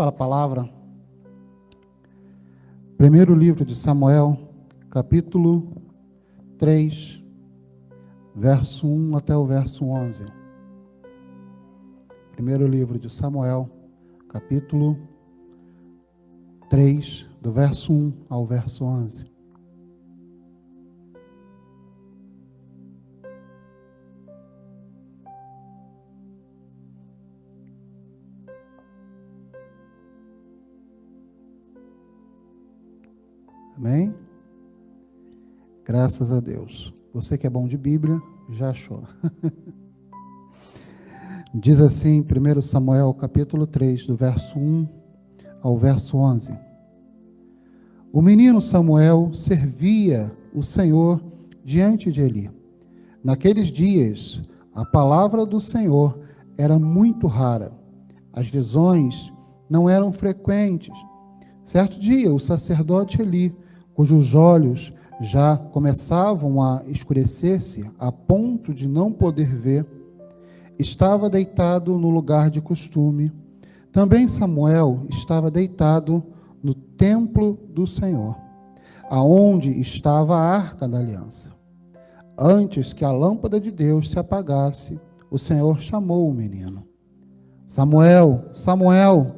para a palavra. Primeiro livro de Samuel, capítulo 3, verso 1 até o verso 11. Primeiro livro de Samuel, capítulo 3, do verso 1 ao verso 11. Amém? Graças a Deus. Você que é bom de Bíblia, já achou. Diz assim, 1 Samuel, capítulo 3, do verso 1 ao verso 11. O menino Samuel servia o Senhor diante de Eli. Naqueles dias, a palavra do Senhor era muito rara. As visões não eram frequentes. Certo dia, o sacerdote Eli, cujos olhos já começavam a escurecer-se a ponto de não poder ver, estava deitado no lugar de costume. Também Samuel estava deitado no templo do Senhor, aonde estava a arca da aliança. Antes que a lâmpada de Deus se apagasse, o Senhor chamou o menino. Samuel, Samuel.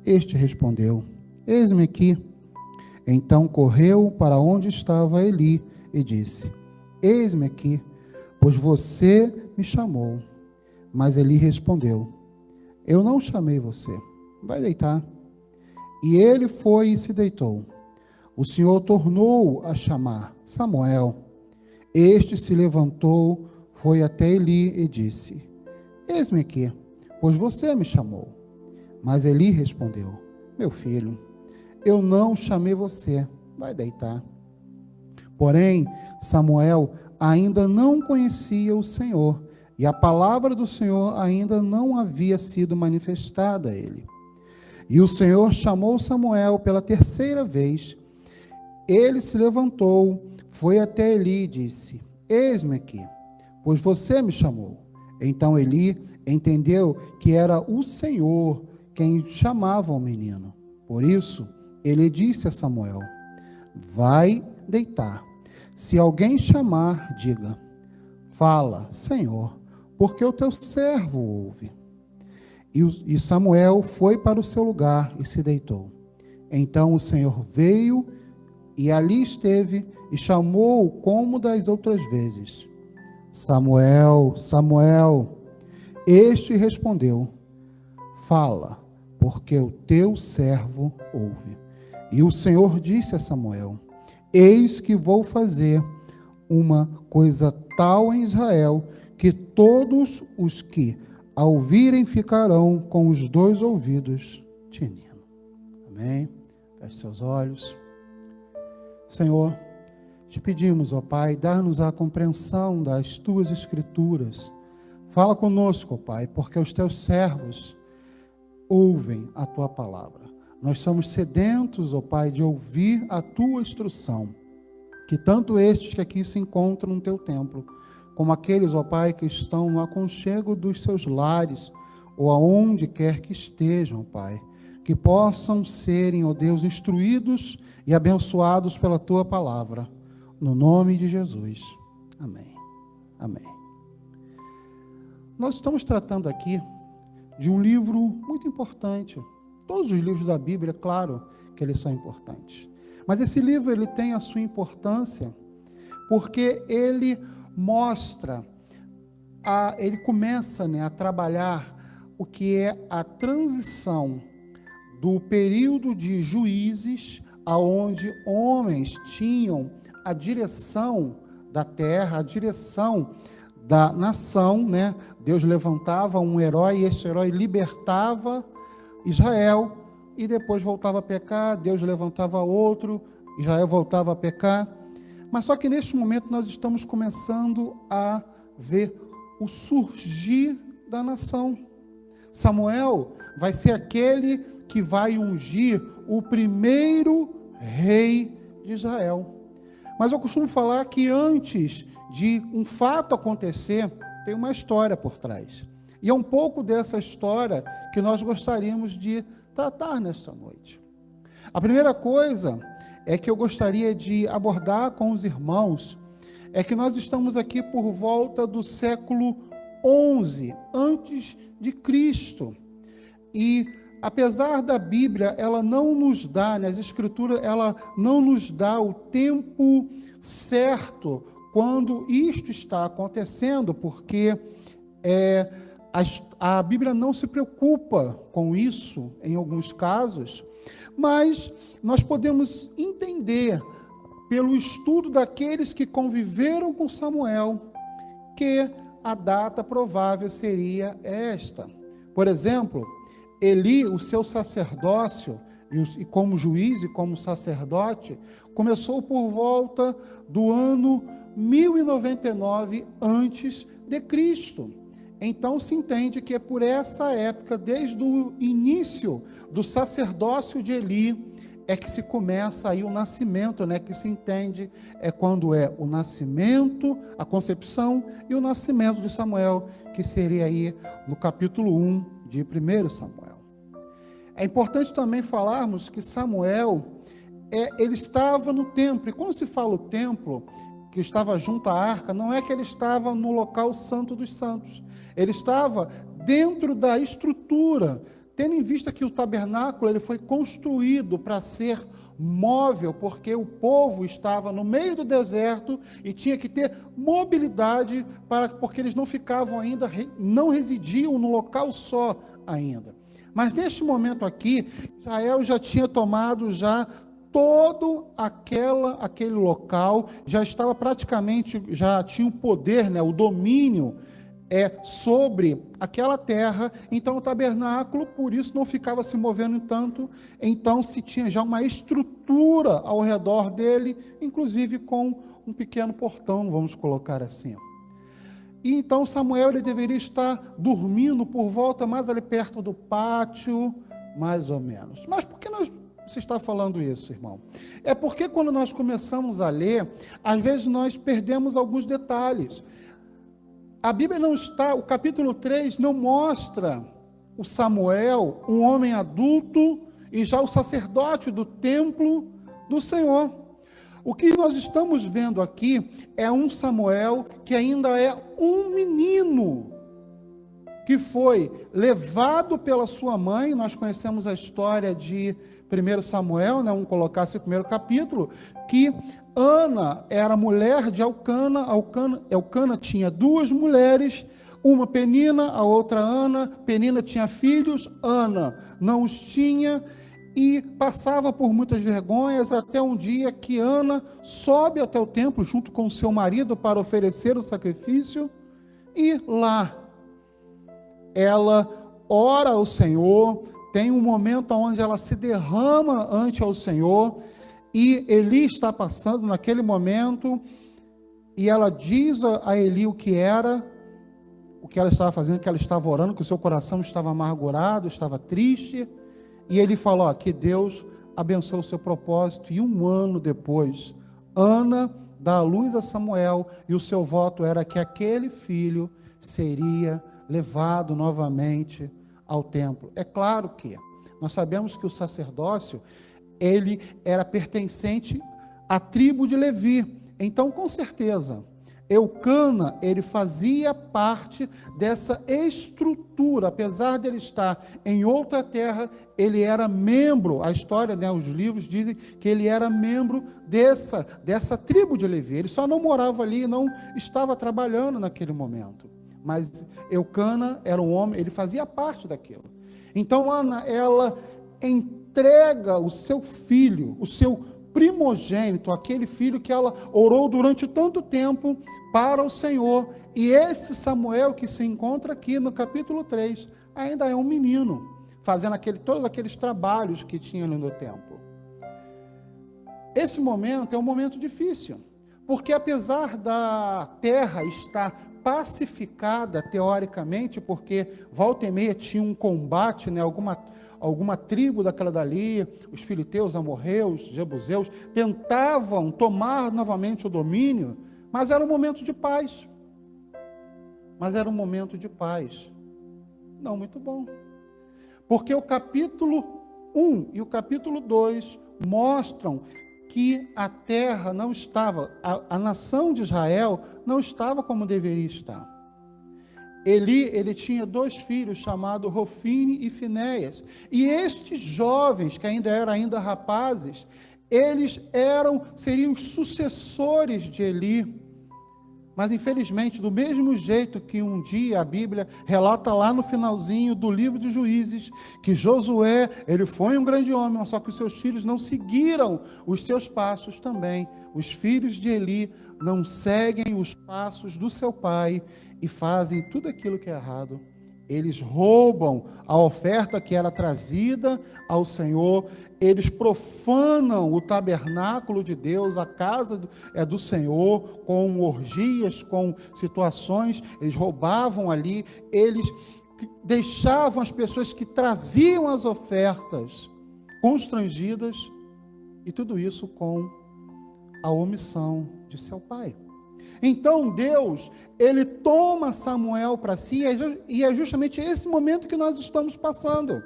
Este respondeu: Eis-me aqui. Então correu para onde estava Eli e disse: Eis-me aqui, pois você me chamou. Mas Eli respondeu: Eu não chamei você. Vai deitar. E ele foi e se deitou. O Senhor tornou a chamar: Samuel. Este se levantou, foi até Eli e disse: Eis-me aqui, pois você me chamou. Mas Eli respondeu: Meu filho, eu não chamei você, vai deitar. Porém, Samuel ainda não conhecia o Senhor, e a palavra do Senhor ainda não havia sido manifestada a ele. E o Senhor chamou Samuel pela terceira vez. Ele se levantou, foi até Eli e disse: Eis-me aqui, pois você me chamou. Então Eli entendeu que era o Senhor quem chamava o menino. Por isso, ele disse a Samuel: Vai deitar. Se alguém chamar, diga: Fala, Senhor, porque o teu servo ouve. E Samuel foi para o seu lugar e se deitou. Então o Senhor veio e ali esteve e chamou como das outras vezes: Samuel, Samuel. Este respondeu: Fala, porque o teu servo ouve. E o Senhor disse a Samuel: Eis que vou fazer uma coisa tal em Israel, que todos os que a ouvirem ficarão com os dois ouvidos tinindo. Amém? Feche seus olhos. Senhor, te pedimos, ó Pai, dar-nos a compreensão das tuas escrituras. Fala conosco, ó Pai, porque os teus servos ouvem a tua palavra. Nós somos sedentos, ó Pai, de ouvir a tua instrução, que tanto estes que aqui se encontram no teu templo, como aqueles, ó Pai, que estão no aconchego dos seus lares, ou aonde quer que estejam, ó Pai, que possam serem, ó Deus, instruídos e abençoados pela tua palavra, no nome de Jesus. Amém. Amém. Nós estamos tratando aqui de um livro muito importante. Todos os livros da Bíblia, é claro que eles são importantes. Mas esse livro, ele tem a sua importância porque ele mostra, ele começa, a trabalhar o que é a transição do período de juízes, aonde homens tinham a direção da terra, a direção da nação, Deus levantava um herói, e esse herói libertava Israel, e depois voltava a pecar, Deus levantava outro, Israel voltava a pecar. Mas só que neste momento nós estamos começando a ver o surgir da nação. Samuel vai ser aquele que vai ungir o primeiro rei de Israel. Mas eu costumo falar que antes de um fato acontecer, tem uma história por trás. E é um pouco dessa história que nós gostaríamos de tratar nesta noite. A primeira coisa é que eu gostaria de abordar com os irmãos, é que nós estamos aqui por volta do século XI, antes de Cristo. E apesar da Bíblia, ela não nos dá, as Escrituras, ela não nos dá o tempo certo quando isto está acontecendo, porque a Bíblia não se preocupa com isso em alguns casos, mas nós podemos entender, pelo estudo daqueles que conviveram com Samuel, que a data provável seria esta. Por exemplo, Eli, o seu sacerdócio, e como juiz e como sacerdote, começou por volta do ano 1099 antes de Cristo. Então se entende que é por essa época, desde o início do sacerdócio de Eli, é que se começa aí o nascimento, que se entende quando é o nascimento, a concepção e o nascimento de Samuel, que seria aí no capítulo 1 de 1 Samuel. É importante também falarmos que Samuel, ele estava no templo, e quando se fala o templo, que estava junto à arca, não é que ele estava no local santo dos santos, ele estava dentro da estrutura, tendo em vista que o tabernáculo ele foi construído para ser móvel, porque o povo estava no meio do deserto e tinha que ter mobilidade, porque eles não ficavam ainda, não residiam no local só ainda. Mas neste momento aqui, Israel já tinha tomado todo aquele local, já estava praticamente, já tinha o poder, o domínio sobre aquela terra. Então o tabernáculo, por isso, não ficava se movendo tanto. Então se tinha já uma estrutura ao redor dele, inclusive com um pequeno portão, vamos colocar assim. E então Samuel ele deveria estar dormindo por volta mais ali perto do pátio, mais ou menos. Mas por que você está falando isso, irmão? É porque quando nós começamos a ler, às vezes nós perdemos alguns detalhes. A Bíblia não está, o capítulo 3 não mostra o Samuel, um homem adulto, e já o sacerdote do templo do Senhor. O que nós estamos vendo aqui é um Samuel que ainda é um menino, que foi levado pela sua mãe. Nós conhecemos a história de 1 Samuel, vamos colocar esse primeiro capítulo, que Ana era mulher de Elcana. Elcana tinha duas mulheres, uma Penina, a outra Ana. Penina tinha filhos, Ana não os tinha, e passava por muitas vergonhas, até um dia que Ana sobe até o templo, junto com seu marido, para oferecer o sacrifício, e lá ela ora ao Senhor, tem um momento onde ela se derrama ante ao Senhor, e Eli está passando naquele momento, e ela diz a Eli o que ela estava fazendo, que ela estava orando, que o seu coração estava amargurado, estava triste, e ele falou, que Deus abençoe o seu propósito. E um ano depois, Ana dá a luz a Samuel, e o seu voto era que aquele filho seria levado novamente ao templo. É claro que nós sabemos que o sacerdócio, ele era pertencente à tribo de Levi. Então, com certeza, Eucana, ele fazia parte dessa estrutura. Apesar de ele estar em outra terra, ele era membro, a história, os livros dizem que ele era membro dessa tribo de Levi. Ele só não morava ali, não estava trabalhando naquele momento. Mas Eucana era um homem, ele fazia parte daquilo. Então Ana, ela entrega o seu filho, o seu primogênito, aquele filho que ela orou durante tanto tempo para o Senhor. E esse Samuel que se encontra aqui no capítulo 3, ainda é um menino, fazendo todos aqueles trabalhos que tinha no templo. Esse momento é um momento difícil, porque apesar da terra estar pacificada teoricamente, porque volta e meia tinha um combate, alguma tribo daquela dali, os filisteus, amorreus, jebuseus, tentavam tomar novamente o domínio, mas era um momento de paz. Mas era um momento de paz não muito bom, porque o capítulo 1 e o capítulo 2 mostram que a terra não estava, a nação de Israel não estava como deveria estar. Ele tinha 2 filhos chamados Hofni e Finéias. E estes jovens, que ainda eram rapazes, eles seriam os sucessores de Eli. Mas, infelizmente, do mesmo jeito que um dia a Bíblia relata lá no finalzinho do livro de Juízes, que Josué, ele foi um grande homem, mas só que os seus filhos não seguiram os seus passos também. Os filhos de Eli não seguem os passos do seu pai e fazem tudo aquilo que é errado. Eles roubam a oferta que era trazida ao Senhor, eles profanam o tabernáculo de Deus, a casa do Senhor, com orgias, com situações, eles roubavam ali, eles deixavam as pessoas que traziam as ofertas constrangidas, e tudo isso com a omissão de seu pai. Então Deus, ele toma Samuel para si, e é justamente esse momento que nós estamos passando.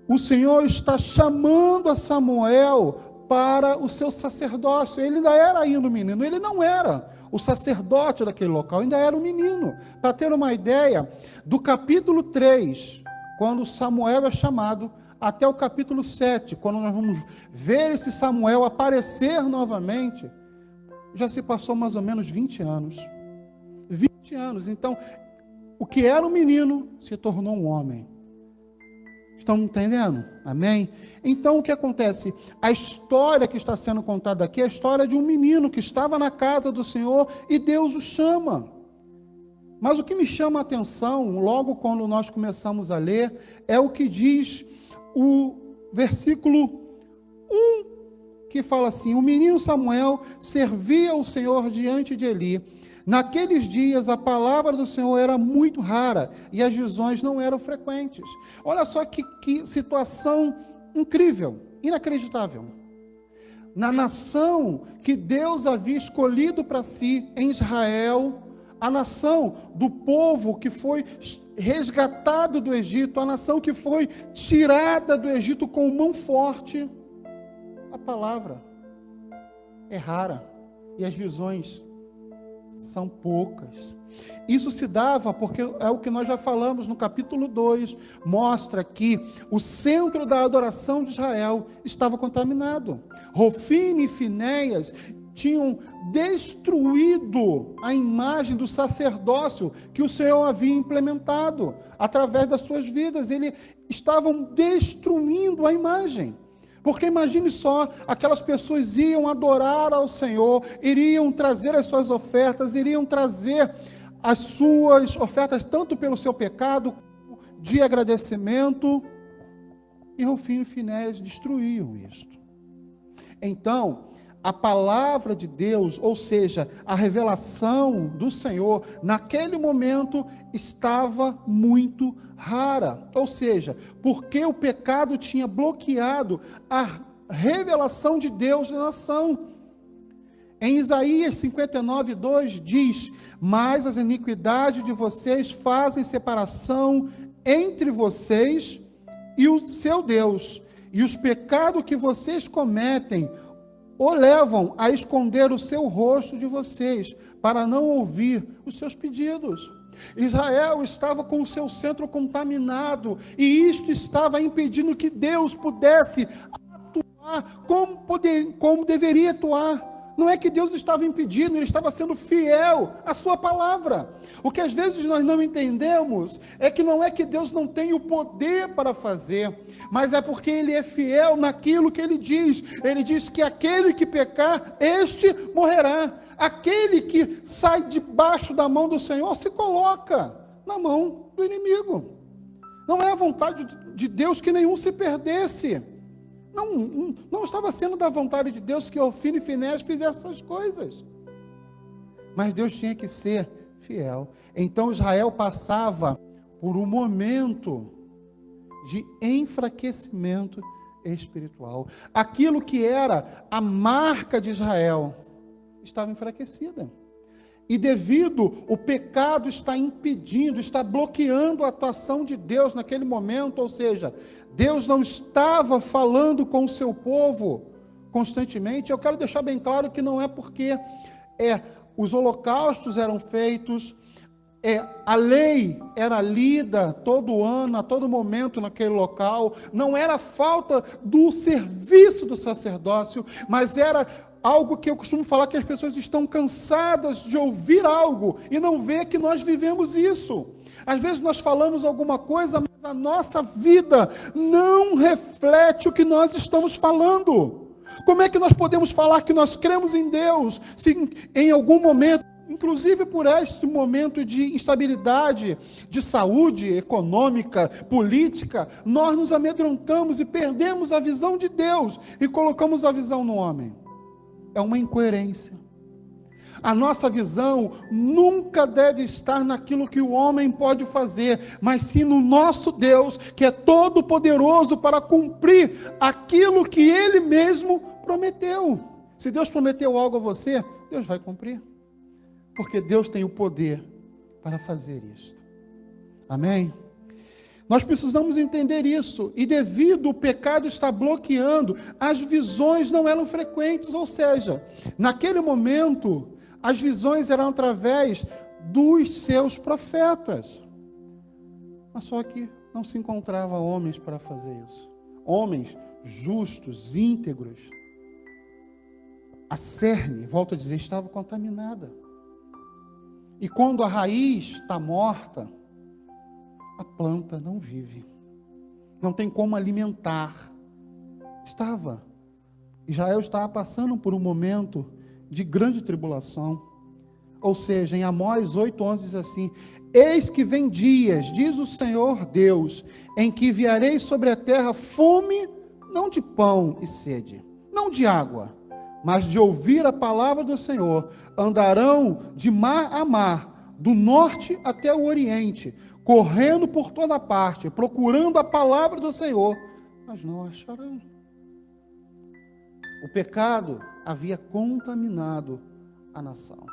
O Senhor está chamando a Samuel para o seu sacerdócio. Ele ainda era ainda um menino, ele não era o sacerdote daquele local, ainda era um menino. Para ter uma ideia, do capítulo 3, quando Samuel é chamado, até o capítulo 7, quando nós vamos ver esse Samuel aparecer novamente, já se passou mais ou menos 20 anos. 20 anos. Então, o que era um menino se tornou um homem. Estão entendendo? Amém? Então, o que acontece? A história que está sendo contada aqui é a história de um menino que estava na casa do Senhor e Deus o chama. Mas o que me chama a atenção, logo quando nós começamos a ler, é o que diz o versículo 1, que fala assim: o menino Samuel servia ao Senhor diante de Eli. Naqueles dias a palavra do Senhor era muito rara e as visões não eram frequentes. Olha só que situação incrível, inacreditável. Na nação que Deus havia escolhido para si, em Israel, a nação do povo que foi resgatado do Egito, a nação que foi tirada do Egito com mão forte, a palavra é rara e as visões são poucas. Isso se dava porque é o que nós já falamos no capítulo 2, mostra que o centro da adoração de Israel estava contaminado. Hofni e Finéias tinham destruído a imagem do sacerdócio que o Senhor havia implementado através das suas vidas. Eles estavam destruindo a imagem. Porque imagine só, aquelas pessoas iam adorar ao Senhor, iriam trazer as suas ofertas, iriam trazer as suas ofertas tanto pelo seu pecado, de agradecimento, e Hofni e Finéias destruíam isto. Então, a palavra de Deus, ou seja, a revelação do Senhor, naquele momento estava muito rara. Ou seja, porque o pecado tinha bloqueado a revelação de Deus na nação. Em Isaías 59:2 diz: mas as iniquidades de vocês fazem separação entre vocês e o seu Deus, e os pecados que vocês cometem o levam a esconder o seu rosto de vocês, para não ouvir os seus pedidos. Israel estava com o seu centro contaminado, e isto estava impedindo que Deus pudesse atuar como deveria atuar. Não é que Deus estava impedindo, Ele estava sendo fiel à sua palavra. O que às vezes nós não entendemos é que não é que Deus não tem o poder para fazer, mas é porque Ele é fiel naquilo que Ele diz. Ele diz que aquele que pecar, este morrerá. Aquele que sai debaixo da mão do Senhor se coloca na mão do inimigo. Não é a vontade de Deus que nenhum se perdesse. Não estava sendo da vontade de Deus que Hofni e Finéias fizessem essas coisas. Mas Deus tinha que ser fiel. Então Israel passava por um momento de enfraquecimento espiritual. Aquilo que era a marca de Israel estava enfraquecida. E devido o pecado está impedindo, está bloqueando a atuação de Deus naquele momento, ou seja, Deus não estava falando com o seu povo constantemente. Eu quero deixar bem claro que não é porque os holocaustos eram feitos, a lei era lida todo ano, a todo momento naquele local, não era falta do serviço do sacerdócio, mas era algo que eu costumo falar que as pessoas estão cansadas de ouvir algo e não ver que nós vivemos isso. Às vezes nós falamos alguma coisa, mas a nossa vida não reflete o que nós estamos falando. Como é que nós podemos falar que nós cremos em Deus, se em algum momento, inclusive por este momento de instabilidade, de saúde econômica, política, nós nos amedrontamos e perdemos a visão de Deus e colocamos a visão no homem? É uma incoerência. A nossa visão nunca deve estar naquilo que o homem pode fazer, mas sim no nosso Deus, que é todo poderoso para cumprir aquilo que Ele mesmo prometeu. Se Deus prometeu algo a você, Deus vai cumprir, porque Deus tem o poder para fazer isso. Amém? Nós precisamos entender isso, e devido o pecado estar bloqueando, as visões não eram frequentes, ou seja, naquele momento, as visões eram através dos seus profetas, mas só que não se encontrava homens para fazer isso, homens justos, íntegros. A cerne, volto a dizer, estava contaminada, e quando a raiz está morta, a planta não vive, não tem como alimentar. Israel estava passando por um momento de grande tribulação, ou seja, em Amós 8:11 diz assim: eis que vem dias, diz o Senhor Deus, em que enviarei sobre a terra fome, não de pão e sede, não de água, mas de ouvir a palavra do Senhor. Andarão de mar a mar, do norte até o oriente, correndo por toda parte, procurando a palavra do Senhor, mas não acharão. O pecado havia contaminado a nação.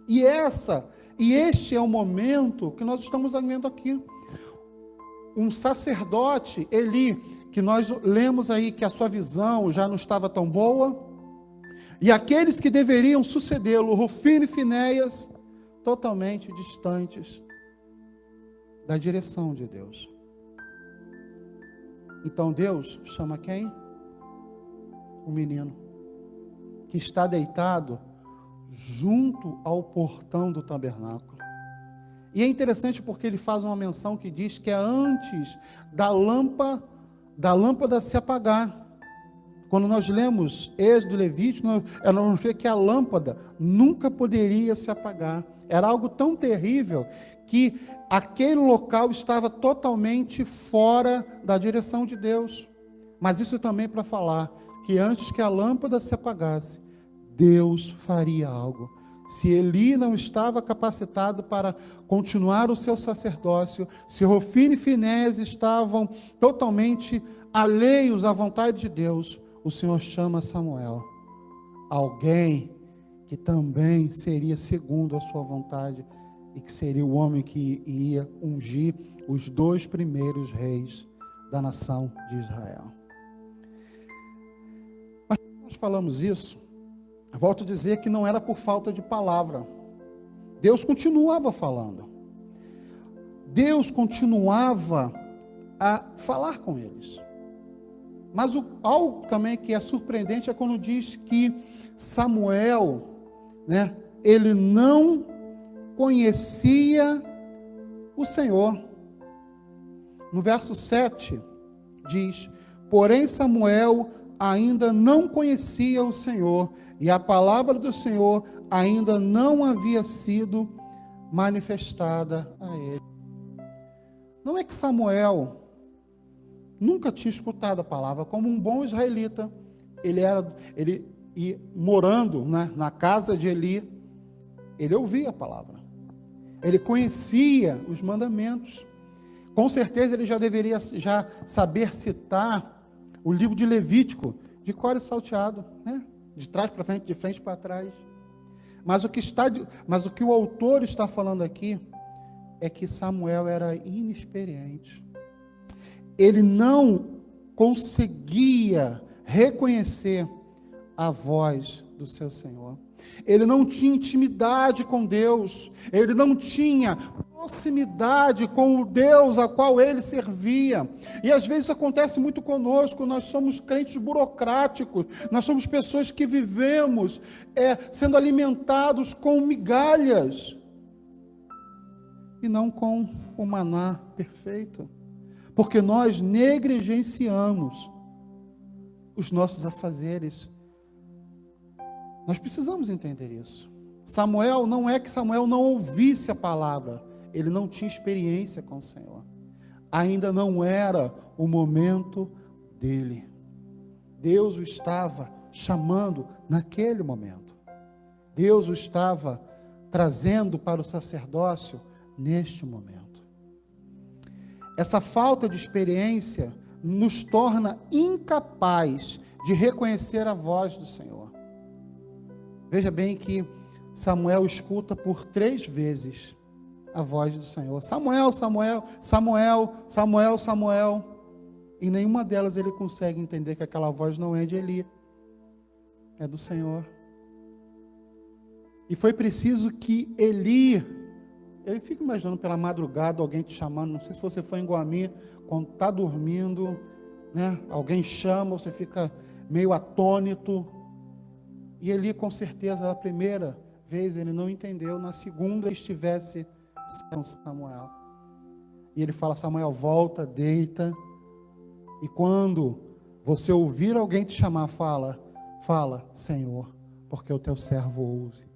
E este é o momento que nós estamos vivendo aqui. Um sacerdote, Eli, que nós lemos aí que a sua visão já não estava tão boa, e aqueles que deveriam sucedê-lo, Hofni e Finéias, totalmente distantes da direção de Deus. Então Deus chama quem? O menino, que está deitado junto ao portão do tabernáculo. E é interessante porque ele faz uma menção que diz que é antes da lâmpada se apagar. Quando nós lemos Êxodo, Levítico, nós vamos ver que a lâmpada nunca poderia se apagar. Era algo tão terrível que aquele local estava totalmente fora da direção de Deus. Mas isso também para falar que antes que a lâmpada se apagasse, Deus faria algo. Se Eli não estava capacitado para continuar o seu sacerdócio, se Hofni e Finéias estavam totalmente alheios à vontade de Deus, o Senhor chama Samuel, alguém que também seria segundo a sua vontade, e que seria o homem que ia ungir os 2 primeiros reis da nação de Israel. Mas nós falamos isso, volto a dizer que não era por falta de palavra. Deus continuava falando. Deus continuava a falar com eles. Mas algo também que é surpreendente é quando diz que Samuel, ele não conhecia o Senhor. No verso 7 diz: porém Samuel ainda não conhecia o Senhor, e a palavra do Senhor ainda não havia sido manifestada a ele. Não é que Samuel nunca tinha escutado a palavra, como um bom israelita, ele morando na casa de Eli, ele ouvia a palavra, ele conhecia os mandamentos, com certeza ele já deveria saber citar o livro de Levítico, de cor e salteado, de trás para frente, de frente para trás, Mas o que o autor está falando aqui é que Samuel era inexperiente. Ele não conseguia reconhecer a voz do seu Senhor. Ele não tinha intimidade com Deus. Ele não tinha proximidade com o Deus a qual ele servia. E às vezes acontece muito conosco. Nós somos crentes burocráticos. Nós somos pessoas que vivemos sendo alimentados com migalhas e não com o maná perfeito, porque nós negligenciamos os nossos afazeres. Nós precisamos entender isso. Samuel, não é que Samuel não ouvisse a palavra, ele não tinha experiência com o Senhor. Ainda não era o momento dele. Deus o estava chamando naquele momento. Deus o estava trazendo para o sacerdócio neste momento. Essa falta de experiência nos torna incapaz de reconhecer a voz do Senhor. Veja bem que Samuel escuta por 3 vezes a voz do Senhor. Samuel, Samuel, Samuel, Samuel, Samuel. Em nenhuma delas ele consegue entender que aquela voz não é de Eli, é do Senhor. E foi preciso que Eli, eu fico imaginando pela madrugada alguém te chamando, não sei se você foi em Guami, quando está dormindo, né? Alguém chama, você fica meio atônito. E Eli, com certeza, a primeira vez ele não entendeu, na segunda estivesse com Samuel. E ele fala: Samuel, volta, deita. E quando você ouvir alguém te chamar, fala, Senhor, porque o teu servo ouve.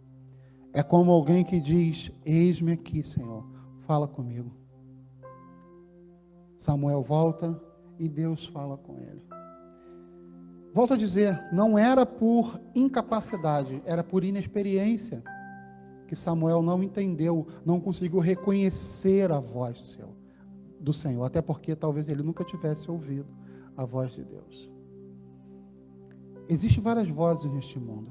É como alguém que diz: eis-me aqui, Senhor, fala comigo. Samuel volta e Deus fala com ele. Volto a dizer, não era por incapacidade, era por inexperiência que Samuel não entendeu, não conseguiu reconhecer a voz do Senhor, até porque talvez ele nunca tivesse ouvido a voz de Deus. Existem várias vozes neste mundo.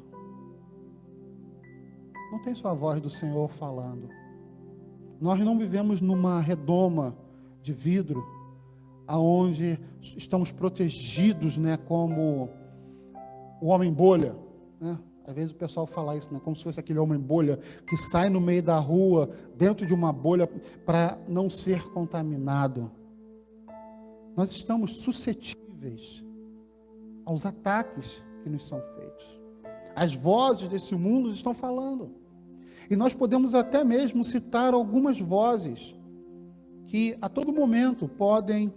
Não tem só a voz do Senhor falando. Nós não vivemos numa redoma de vidro, aonde estamos protegidos, né, como o homem-bolha, né? Às vezes o pessoal fala isso, né, como se fosse aquele homem-bolha que sai no meio da rua, dentro de uma bolha, para não ser contaminado. Nós estamos suscetíveis aos ataques que nos são feitos. As vozes desse mundo estão falando. E nós podemos até mesmo citar algumas vozes que a todo momento podem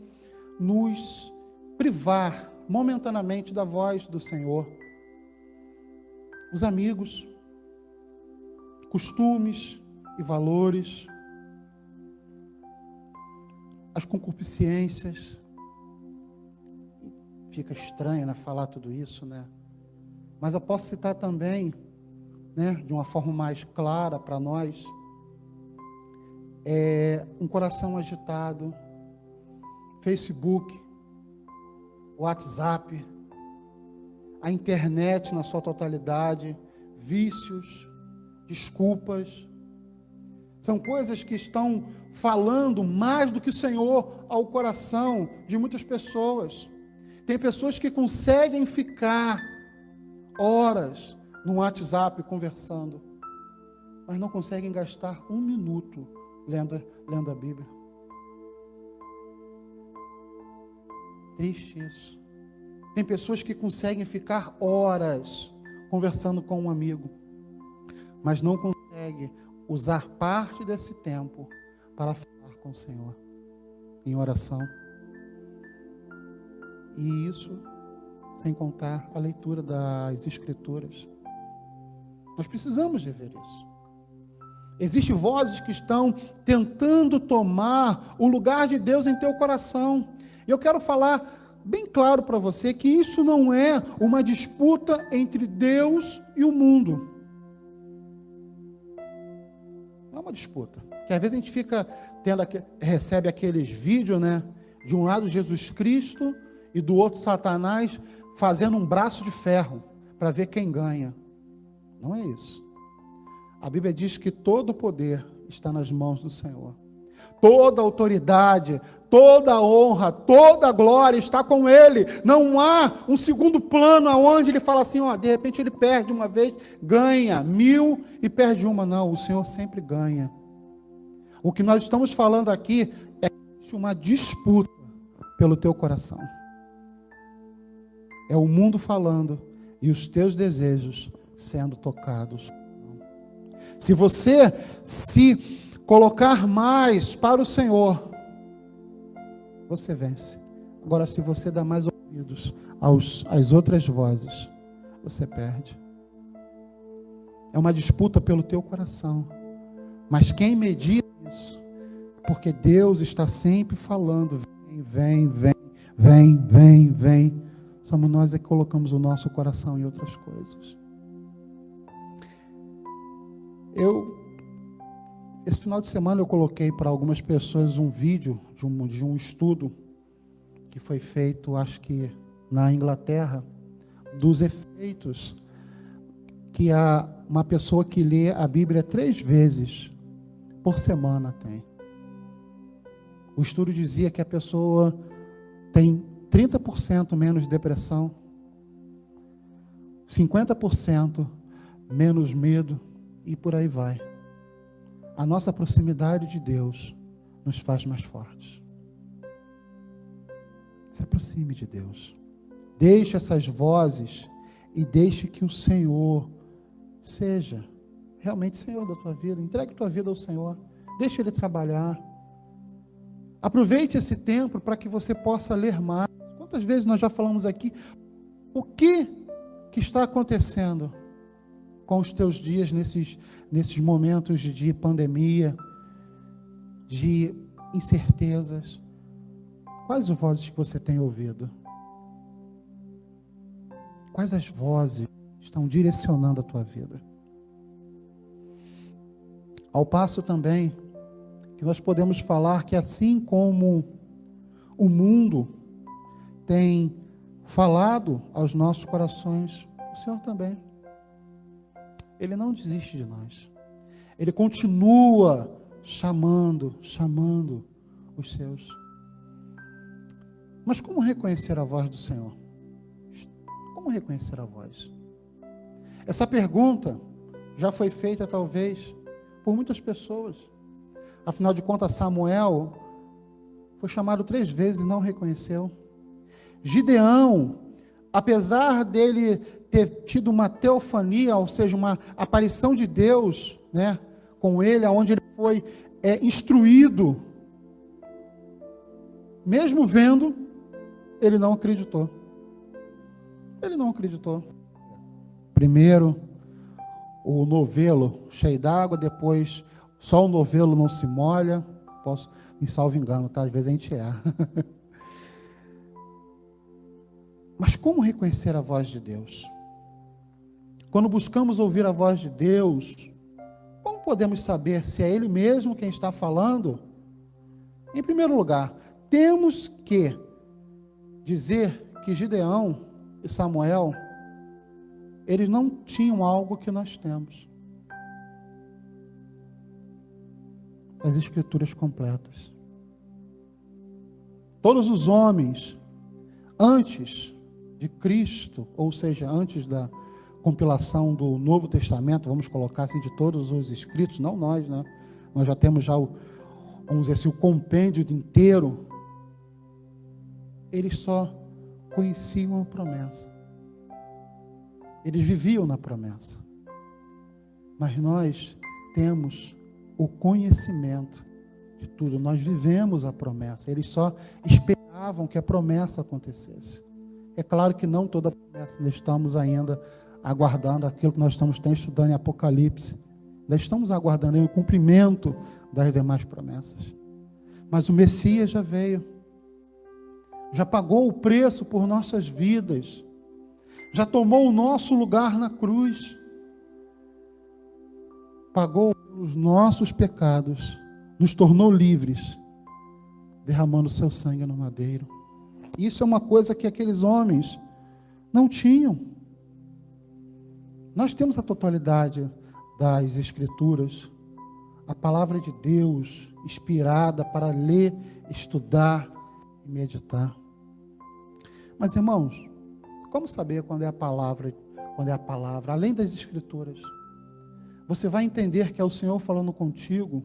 nos privar momentaneamente da voz do Senhor. Os amigos, costumes e valores, as concupiscências. Fica estranho, né, falar tudo isso, né? Mas eu posso citar também, né, de uma forma mais clara para nós, um coração agitado, Facebook, WhatsApp, a internet na sua totalidade, vícios, desculpas. São coisas que estão falando mais do que o Senhor ao coração de muitas pessoas. Tem pessoas que conseguem ficar horas no WhatsApp conversando, mas não conseguem gastar 1 minuto lendo a Bíblia. Triste isso. Tem pessoas que conseguem ficar horas conversando com um amigo, mas não conseguem usar parte desse tempo para falar com o Senhor em oração. E isso sem contar a leitura das Escrituras. Nós precisamos de ver isso. Existem vozes que estão tentando tomar o lugar de Deus em teu coração. E eu quero falar bem claro para você que isso não é uma disputa entre Deus e o mundo. Não é uma disputa. Porque às vezes a gente fica recebe aqueles vídeos, né? De um lado Jesus Cristo e do outro Satanás fazendo um braço de ferro para ver quem ganha. Não é isso. A Bíblia diz que todo o poder está nas mãos do Senhor. Toda a autoridade, toda a honra, toda a glória está com Ele. Não há um segundo plano onde Ele fala assim, de repente Ele perde uma vez, ganha 1000 e perde uma. Não, o Senhor sempre ganha. O que nós estamos falando aqui é uma disputa pelo teu coração. É o mundo falando e os teus desejos sendo tocados. Se você se colocar mais para o Senhor, você vence. Agora, se você dá mais ouvidos às outras vozes, você perde. É uma disputa pelo teu coração. Mas quem medita isso? Porque Deus está sempre falando, vem. Somos nós que colocamos o nosso coração em outras coisas. Esse final de semana eu coloquei para algumas pessoas um vídeo de um estudo que foi feito, acho que na Inglaterra, dos efeitos que uma pessoa que lê a Bíblia 3 vezes por semana tem. O estudo dizia que a pessoa tem 30% menos depressão, 50% menos medo e por aí vai. A nossa proximidade de Deus nos faz mais fortes. Se aproxime de Deus. Deixe essas vozes e deixe que o Senhor seja realmente Senhor da tua vida. Entregue a tua vida ao Senhor. Deixe Ele trabalhar. Aproveite esse tempo para que você possa ler mais. Quantas vezes nós já falamos aqui o que está acontecendo com os teus dias nesses momentos de pandemia, de incertezas? Quais as vozes que você tem ouvido? Quais as vozes estão direcionando a tua vida? Ao passo também que nós podemos falar que assim como o mundo tem falado aos nossos corações, o Senhor também. Ele não desiste de nós. Ele continua chamando os seus. Mas como reconhecer a voz do Senhor? Como reconhecer a voz? Essa pergunta já foi feita talvez por muitas pessoas. Afinal de contas, Samuel foi chamado 3 vezes e não reconheceu. Gideão, apesar dele ter tido uma teofania, ou seja, uma aparição de Deus, com ele, onde ele foi instruído, mesmo vendo, ele não acreditou. Ele não acreditou. Primeiro, o novelo cheio d'água, depois, só o novelo não se molha. Posso, em salvo engano, tá? Às vezes a gente erra. Mas como reconhecer a voz de Deus? Quando buscamos ouvir a voz de Deus, como podemos saber se é Ele mesmo quem está falando? Em primeiro lugar, temos que dizer que Gideão e Samuel, eles não tinham algo que nós temos. As Escrituras completas. Todos os homens, antes de Cristo, ou seja, antes da compilação do Novo Testamento, vamos colocar assim, de todos os escritos, não nós, nós já temos vamos dizer assim, o compêndio inteiro. Eles só conheciam a promessa. Eles viviam na promessa. Mas nós temos o conhecimento de tudo. Nós vivemos a promessa. Eles só esperavam que a promessa acontecesse. É claro que não toda a promessa, nós estamos ainda aguardando aquilo que nós estamos estudando em Apocalipse. Nós estamos aguardando o cumprimento das demais promessas. Mas o Messias já veio. Já pagou o preço por nossas vidas. Já tomou o nosso lugar na cruz. Pagou pelos nossos pecados. Nos tornou livres. Derramando seu sangue no madeiro. Isso é uma coisa que aqueles homens não tinham. Nós temos a totalidade das Escrituras, a palavra de Deus, inspirada para ler, estudar e meditar. Mas, irmãos, como saber quando é a palavra, além das Escrituras? Você vai entender que é o Senhor falando contigo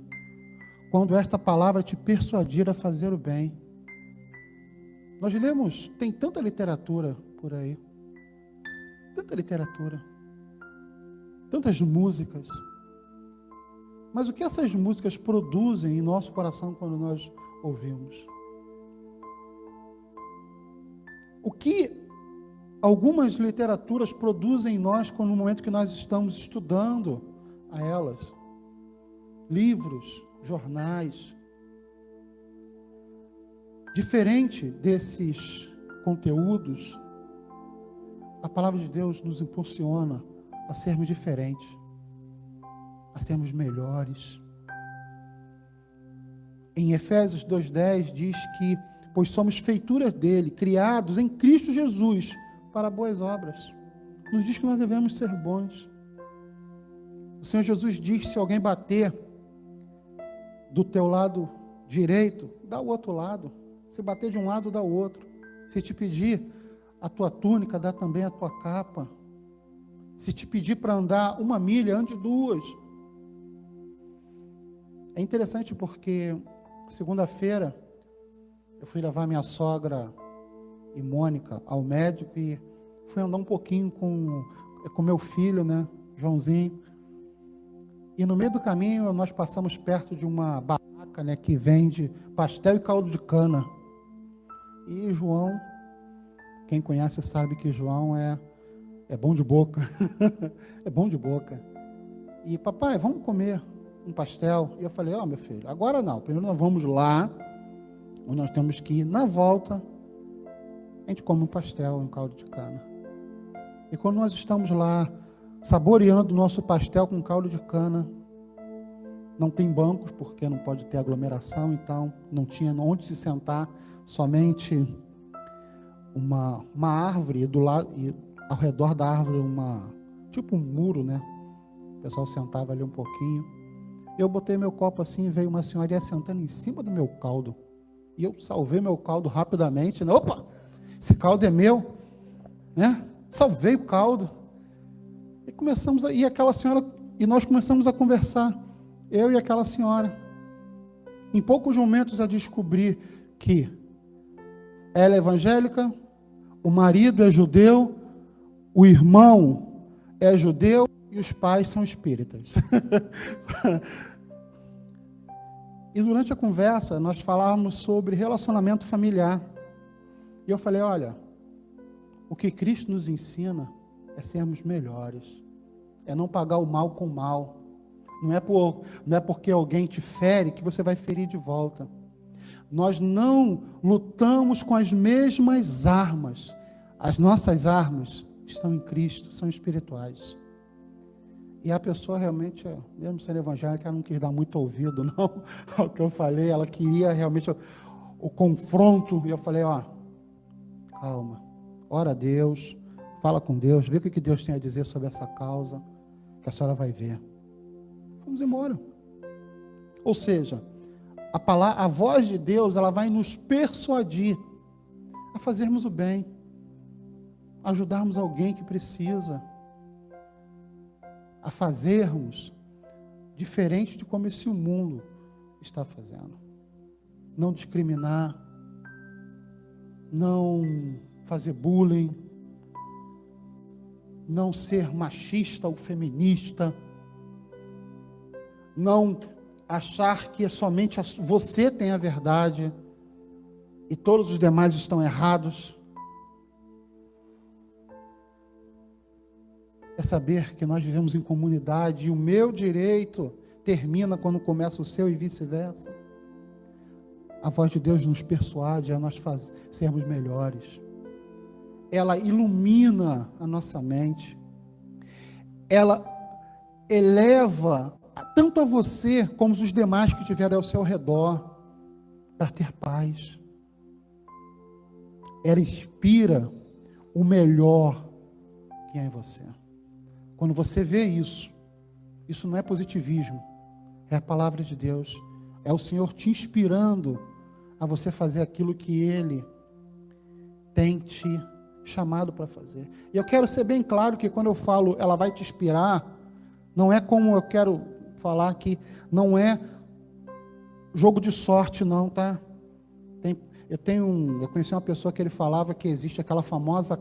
quando esta palavra te persuadir a fazer o bem. Nós lemos, tem tanta literatura por aí, tanta literatura, tantas músicas, mas o que essas músicas produzem em nosso coração quando nós ouvimos? O que algumas literaturas produzem em nós no momento que nós estamos estudando a elas? Livros, jornais. Diferente desses conteúdos, a palavra de Deus nos impulsiona a sermos diferentes, a sermos melhores. Em Efésios 2:10 diz que, pois somos feituras dele, criados em Cristo Jesus para boas obras. Nos diz que nós devemos ser bons. O Senhor Jesus diz: se alguém bater do teu lado direito, dá o outro lado. Se bater de um lado, dá o outro. Se te pedir a tua túnica, dá também a tua capa. Se te pedir para andar 1 milha, ande 2. É interessante porque segunda-feira eu fui levar minha sogra e Mônica ao médico e fui andar um pouquinho com meu filho, né, Joãozinho. E no meio do caminho nós passamos perto de uma barraca, né, que vende pastel e caldo de cana. E João, quem conhece sabe que João é bom de boca. É bom de boca. E papai, vamos comer um pastel? E eu falei: ó, meu filho, agora não. Primeiro nós vamos lá, onde nós temos que ir. Na volta, a gente come um pastel, um caldo de cana. E quando nós estamos lá, saboreando o nosso pastel com caldo de cana, não tem bancos, porque não pode ter aglomeração, então não tinha onde se sentar, somente uma árvore, e ao redor da árvore tipo um muro, né? O pessoal sentava ali um pouquinho. Eu botei meu copo assim, veio uma senhorinha sentando em cima do meu caldo. E eu salvei meu caldo rapidamente, né? Opa, esse caldo é meu, né? Salvei o caldo. E nós começamos a conversar, eu e aquela senhora. Em poucos momentos a descobrir que ela é evangélica, o marido é judeu, o irmão é judeu e os pais são espíritas. E durante a conversa nós falávamos sobre relacionamento familiar. E eu falei: olha, o que Cristo nos ensina é sermos melhores, é não pagar o mal com o mal. Não é porque alguém te fere que você vai ferir de volta. Nós não lutamos com as mesmas armas. As nossas armas estão em Cristo, são espirituais. E a pessoa realmente, mesmo sendo evangélica, ela não quis dar muito ouvido, não, ao que eu falei. Ela queria realmente o confronto. E eu falei: ó, calma, ora a Deus, fala com Deus, vê o que Deus tem a dizer sobre essa causa, que a senhora vai ver. Vamos embora. Ou seja, a voz de Deus, ela vai nos persuadir a fazermos o bem, a ajudarmos alguém que precisa, a fazermos diferente de como esse mundo está fazendo. Não discriminar, não fazer bullying, não ser machista ou feminista, não achar que somente você tem a verdade e todos os demais estão errados. É saber que nós vivemos em comunidade e o meu direito termina quando começa o seu e vice-versa. A voz de Deus nos persuade a nós sermos melhores. Ela ilumina a nossa mente. Ela eleva tanto a você como os demais que estiverem ao seu redor para ter paz. Ela inspira o melhor que há em você. Quando você vê isso, Isso não é positivismo, é a palavra de Deus. É o Senhor te inspirando a você fazer aquilo que Ele tem te chamado para fazer. E eu quero ser bem claro que quando eu falo ela vai te inspirar, não é como eu quero falar que não é jogo de sorte não, tá? Eu conheci uma pessoa que ele falava que existe aquela famosa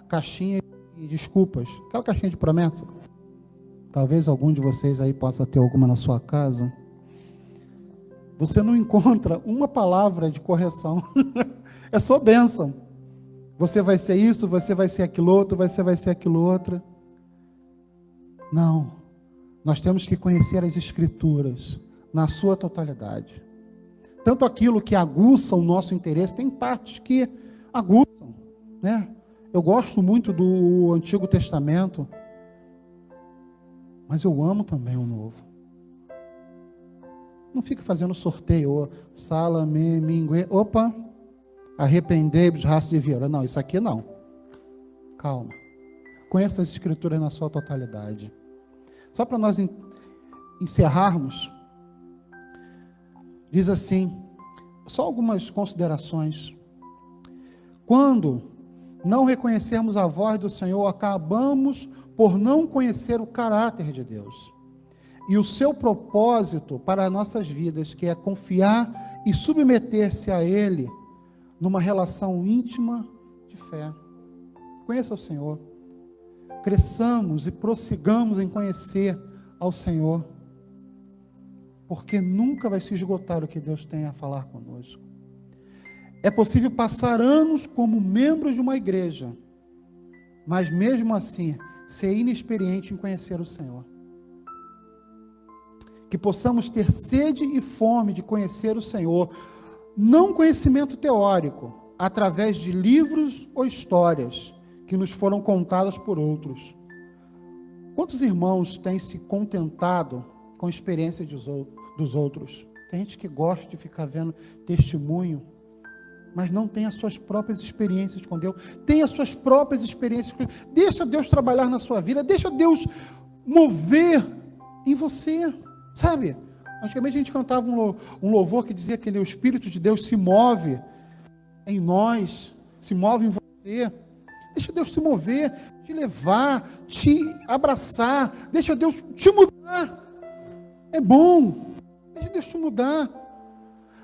caixinha de desculpas, aquela caixinha de promessa. Talvez algum de vocês aí possa ter alguma na sua casa. Você não encontra uma palavra de correção. É só bênção. Você vai ser isso, você vai ser aquilo outro, você vai ser aquilo outro. Não. Nós temos que conhecer as Escrituras na sua totalidade. Tanto aquilo que aguça o nosso interesse, tem partes que aguçam, né? Eu gosto muito do Antigo Testamento, mas eu amo também o Novo. Não fique fazendo sorteio, salame, mingue, opa, arrependei-vos, raça de vieira. Não, isso aqui não. Calma. Conheça as Escrituras na sua totalidade. Só para nós encerrarmos, diz assim, só algumas considerações. Quando não reconhecermos a voz do Senhor, acabamos por não conhecer o caráter de Deus e o seu propósito para as nossas vidas, que é confiar e submeter-se a Ele numa relação íntima de fé. Conheça o Senhor, cresçamos e prossigamos em conhecer ao Senhor, porque nunca vai se esgotar o que Deus tem a falar conosco. É possível passar anos como membros de uma igreja, mas mesmo assim, ser inexperiente em conhecer o Senhor. Que possamos ter sede e fome de conhecer o Senhor, não conhecimento teórico, através de livros ou histórias que nos foram contadas por outros. Quantos irmãos têm se contentado com a experiência dos outros? Tem gente que gosta de ficar vendo testemunho, mas não tem as suas próprias experiências com Deus. Tem as suas próprias experiências com Deus. Deixa Deus trabalhar na sua vida, deixa Deus mover em você. Sabe, antigamente a gente cantava um louvor que dizia que o Espírito de Deus se move em nós, se move em você. Deixa Deus te mover, te levar, te abraçar, deixa Deus te mudar. É bom, deixa Deus te mudar.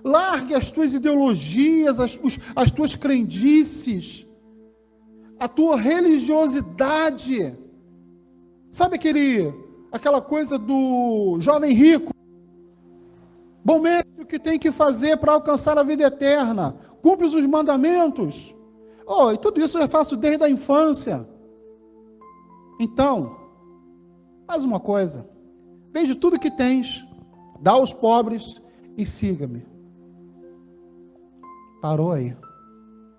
Largue as tuas ideologias, as tuas crendices, a tua religiosidade. Sabe aquela coisa do jovem rico? Bom mestre, o que tem que fazer para alcançar a vida eterna? Cumpre os mandamentos. E tudo isso eu faço desde a infância. Então, faz uma coisa. Vende tudo que tens, dá aos pobres e siga-me. Parou aí,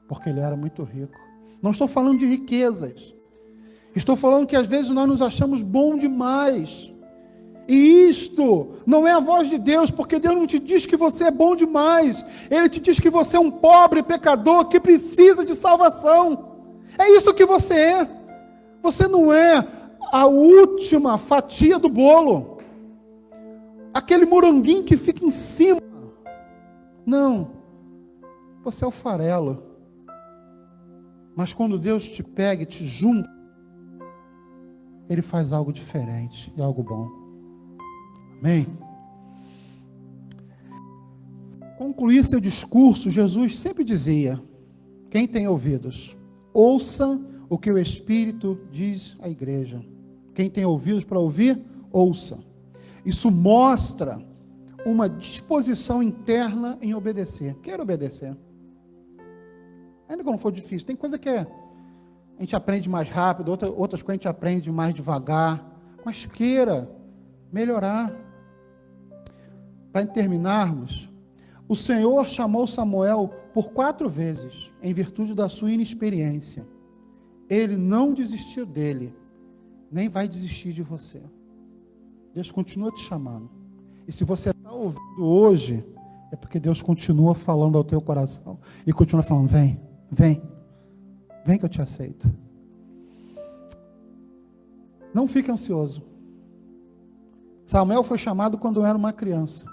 porque ele era muito rico. Não estou falando de riquezas. Estou falando que às vezes nós nos achamos bom demais. E isto não é a voz de Deus, porque Deus não te diz que você é bom demais. Ele te diz que você é um pobre pecador que precisa de salvação. É isso que você é. Você não é a última fatia do bolo, aquele moranguinho que fica em cima. Não. Você é o farelo. Mas quando Deus te pega e te junta, Ele faz algo diferente e algo bom. Amém? Concluir seu discurso, Jesus sempre dizia: quem tem ouvidos, ouça o que o Espírito diz à igreja. Quem tem ouvidos para ouvir, ouça. Isso mostra uma disposição interna em obedecer. Quero obedecer. Ainda quando for difícil. Tem coisa que a gente aprende mais rápido, outras coisas a gente aprende mais devagar. Mas queira melhorar. Para terminarmos, o Senhor chamou Samuel por 4 vezes, em virtude da sua inexperiência. Ele não desistiu dele, nem vai desistir de você. Deus continua te chamando. E se você está ouvindo hoje, é porque Deus continua falando ao teu coração. E continua falando: vem, vem, vem que eu te aceito. Não fique ansioso. Samuel foi chamado quando era uma criança.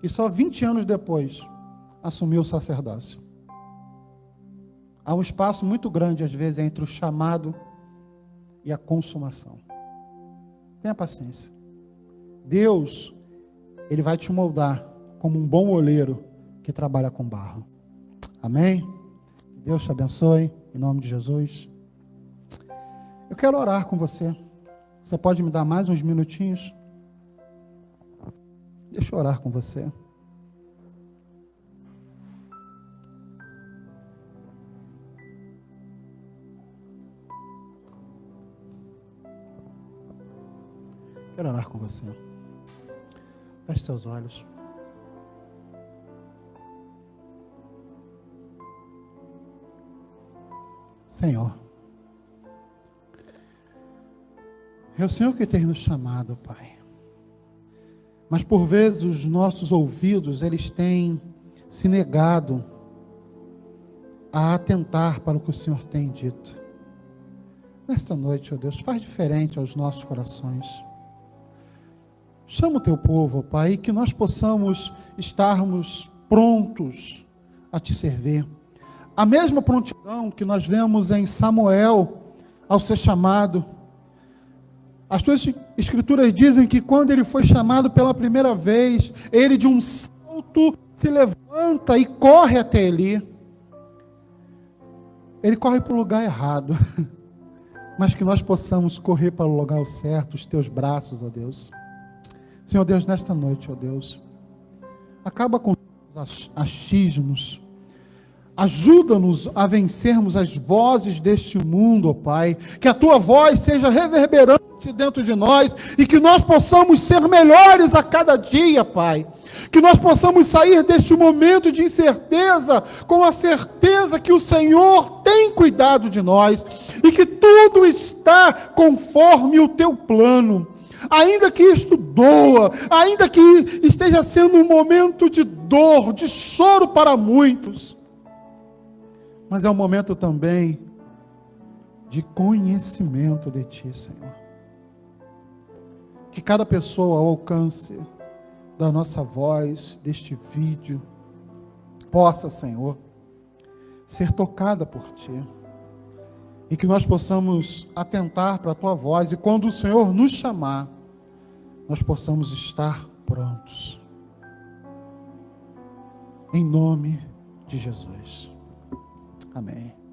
E só 20 anos depois assumiu o sacerdócio. Há um espaço muito grande, às vezes, entre o chamado e a consumação. Tenha paciência. Deus, Ele vai te moldar como um bom oleiro que trabalha com barro. Amém? Deus te abençoe, em nome de Jesus. Eu quero orar com você. Você pode me dar mais uns minutinhos? Deixa eu orar com você. Quero orar com você. Feche seus olhos. Senhor, é o Senhor que tem nos chamado, Pai. Mas por vezes os nossos ouvidos, eles têm se negado a atentar para o que o Senhor tem dito. Nesta noite, ó Deus, faz diferente aos nossos corações. Chama o teu povo, ó Pai, e que nós possamos estarmos prontos a te servir. A mesma prontidão que nós vemos em Samuel ao ser chamado. As tuas escrituras dizem que quando ele foi chamado pela primeira vez, ele de um salto se levanta e corre até Eli. Ele corre para o lugar errado, mas que nós possamos correr para o lugar certo, os teus braços, ó Deus. Senhor Deus, nesta noite, ó Deus, acaba com os achismos, ajuda-nos a vencermos as vozes deste mundo, ó Pai, que a tua voz seja reverberante dentro de nós e que nós possamos ser melhores a cada dia, Pai. Que nós possamos sair deste momento de incerteza com a certeza que o Senhor tem cuidado de nós e que tudo está conforme o teu plano. Ainda que isto doa, ainda que esteja sendo um momento de dor, de choro para muitos, mas é um momento também de conhecimento de Ti, Senhor. Que cada pessoa ao alcance da nossa voz, deste vídeo, possa, Senhor, ser tocada por Ti. E que nós possamos atentar para a Tua voz e quando o Senhor nos chamar, nós possamos estar prontos. Em nome de Jesus. Amém.